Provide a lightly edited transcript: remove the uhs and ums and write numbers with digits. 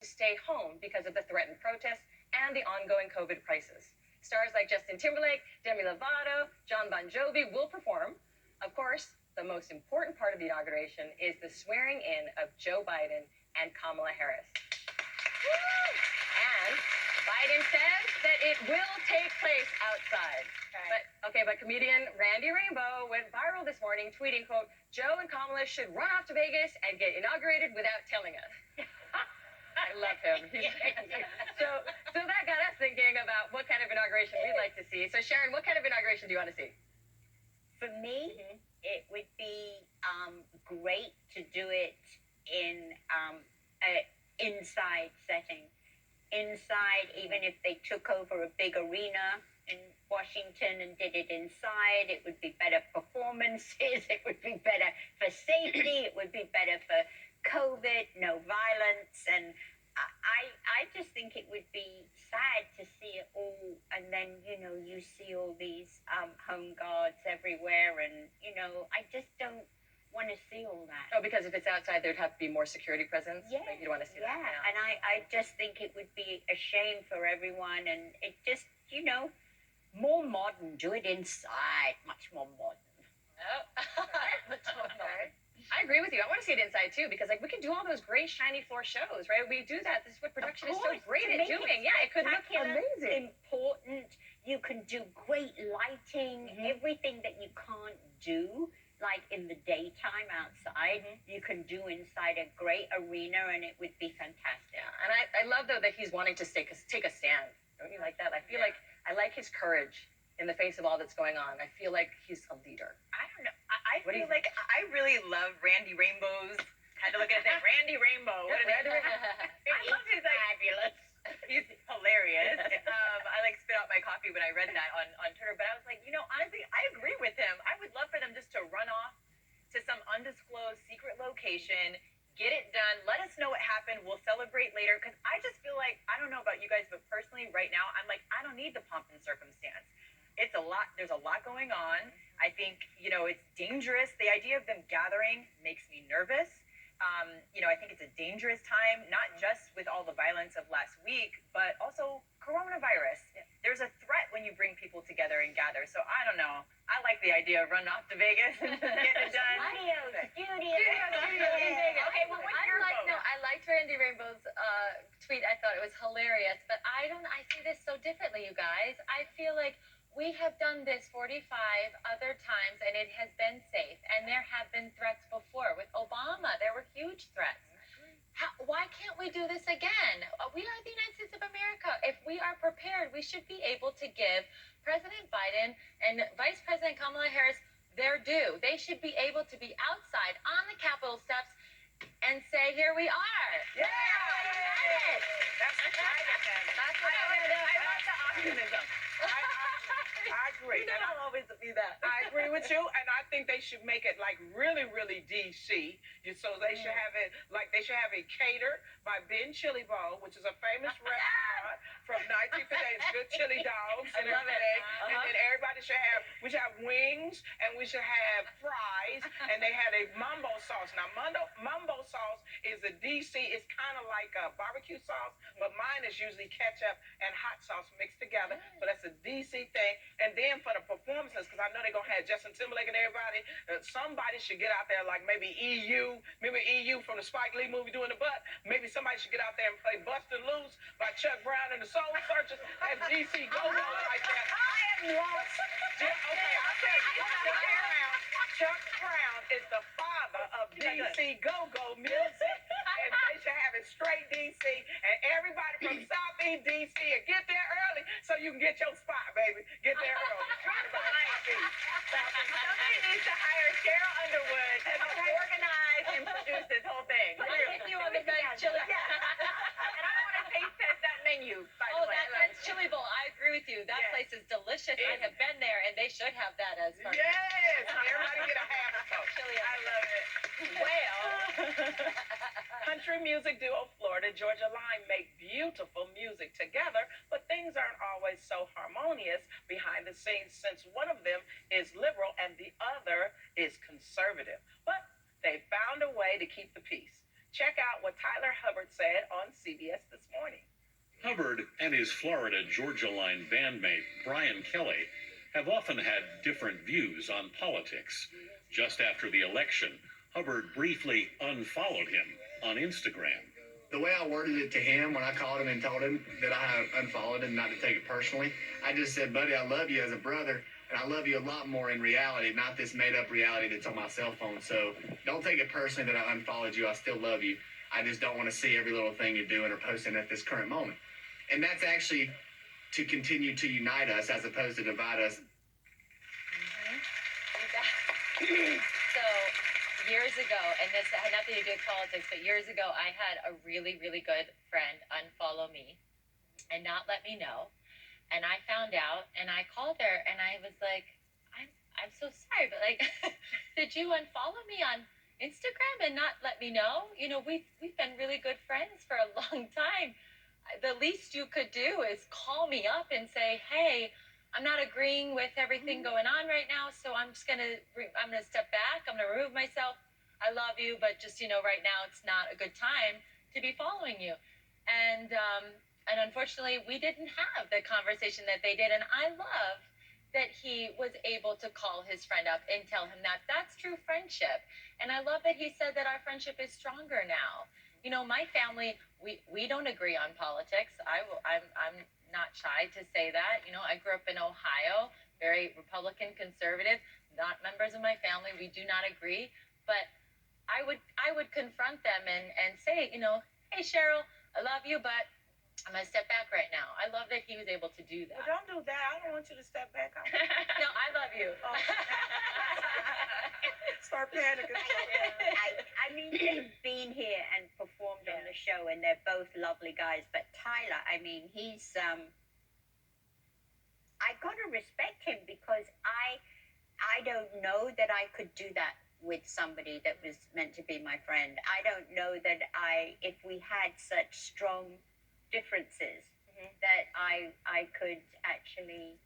to stay home because of the threatened protests and the ongoing COVID crisis. Stars like Justin Timberlake, Demi Lovato, John Bon Jovi will perform. Of course, the most important part of the inauguration is the swearing in of Joe Biden and Kamala Harris. And Biden says that it will take place outside. But comedian Randy Rainbow went viral this morning, tweeting, quote, "Joe and Kamala should run off to Vegas and get inaugurated without telling us." I love him. So that got us thinking about what kind of inauguration we'd like to see. So Sharon, what kind of inauguration do you want to see? For me, it would be great to do it in an inside setting. Inside, even if they took over a big arena in Washington and did it inside, it would be better performances, it would be better for safety, it would be better for COVID, no violence, and I just think it would be sad to see it all, and then, you see all these home guards everywhere, and, I just don't want to see all that. Oh, because if it's outside, there'd have to be more security presence? Yeah. Like, you don't want to see that? Yeah, and I just think it would be a shame for everyone, and it just, more modern. Do it inside, much more modern. Oh, much more modern. I agree with you. I want to see it inside too, because we could do all those great shiny floor shows, right? We do that. This is what production is so great at doing. Yeah, it could look amazing. Important. You can do great lighting, everything that you can't do like in the daytime outside, you can do inside a great arena, and it would be fantastic. Yeah, and I love though that he's wanting to take a stand. Don't you like that? I feel like I like his courage in the face of all that's going on. I feel like he's a leader. I don't know. I feel like I really love Randy Rainbow's. Had to look at that. Randy Rainbow. What I love his fabulous. He's hilarious. I spit out my coffee when I read that on Twitter, but I was like, honestly, I agree with him. I would love for them just to run off to some undisclosed secret location, get it done, let us know what happened, we'll celebrate later, because I just feel like, I don't know about you guys, but personally right now, I'm like, I don't need the pomp and circumstance. It's a lot, there's a lot going on. I think, it's dangerous. The idea of them gathering makes me nervous. I think it's a dangerous time, not just with all the violence of last week, but also coronavirus. There's a threat when you bring people together and gather. So I don't know. I like the idea of running off to Vegas and getting it done. Studio. Okay, well, what's your vote? No, I liked Randy Rainbow's tweet. I thought it was hilarious, but I see this so differently, you guys. I feel like we have done this 45 other times, and it has been safe. And there have been threats before. With Obama, there were huge threats. Why can't we do this again? We are the United States of America. If we are prepared, we should be able to give President Biden and Vice President Kamala Harris their due. They should be able to be outside on the Capitol steps and say, "Here we are." Yeah! That's right. I like the optimism. I agree. And I'll always be that. I agree with you, and I think they should make it really, really DC. So they should have it they should have it catered by Ben Chili Bowl, which is a famous restaurant from 1958. It's good chili dogs and everything. And then everybody we should have wings, and we should have fries, and they had a mumbo sauce. Now, mumbo sauce is a DC. It's kind of like a barbecue sauce, but mine is usually ketchup and hot sauce mixed together. So that's a DC thing. And then for the performances, because I know they're going to have Justin Timberlake and everybody, somebody should get out there, like maybe EU. Remember EU from the Spike Lee movie Doing the Butt? Maybe somebody should get out there and play Bustin' Loose by Chuck Brown and the Soul Searchers. Have DC go like that. I am lost. Okay, I'll tell you. Chuck Brown is the father of DC go-go music. And they should have it straight DC. And everybody from Southeast DC and get there early so you can get your spot, baby. Get there early. Somebody needs to hire Cheryl Underwood to help organize and produce this whole thing. I you on the bench, chili. Yeah. And I want to taste test that menu, by the way. That's Chili Bowl. I agree with you. That place is delicious. I have been there, and they should have that as part of Yes. Everybody get a half cup. I love it. Well, country music duo Florida Georgia Line make beautiful music together, but things aren't always so harmonious behind the scenes, since one of them is liberal and the other is conservative. But they found a way to keep the peace. Check out what Tyler Hubbard said on CBS This Morning. Hubbard and his Florida Georgia Line bandmate, Brian Kelly, have often had different views on politics. Just after the election, Hubbard briefly unfollowed him on Instagram. The way I worded it to him when I called him and told him that I had unfollowed him, not to take it personally, I just said, buddy, I love you as a brother, and I love you a lot more in reality, not this made-up reality that's on my cell phone. So don't take it personally that I unfollowed you. I still love you. I just don't want to see every little thing you're doing or posting at this current moment. And that's actually to continue to unite us as opposed to divide us. So years ago, and this had nothing to do with politics, but years ago, I had a really, really good friend unfollow me and not let me know. And I found out, and I called her, and I was like, I'm so sorry, but like, did you unfollow me on Instagram and not let me know? You know, we've been really good friends for a long time. The least you could do is call me up and say, hey, I'm not agreeing with everything going on right now, so I'm gonna step back. I'm gonna remove myself. I love you, but just right now it's not a good time to be following you. And unfortunately, we didn't have the conversation that they did. And I love that he was able to call his friend up and tell him that that's true friendship. And I love that he said that our friendship is stronger now. You know, my family, we don't agree on politics. I'm not shy to say that. You know, I grew up in Ohio, very Republican conservative, not members of my family. We do not agree, but I would confront them and say, hey Cheryl, I love you, but I'm gonna step back right now. I love that he was able to do that. Well, don't do that. I don't want you to step back. No, I love you. Oh. Start panicking. I mean, they've been here and performed on the show, and they're both lovely guys. But Tyler, I mean, he's I gotta respect him because I don't know that I could do that with somebody that was meant to be my friend. I don't know that if we had such strong differences, that I could actually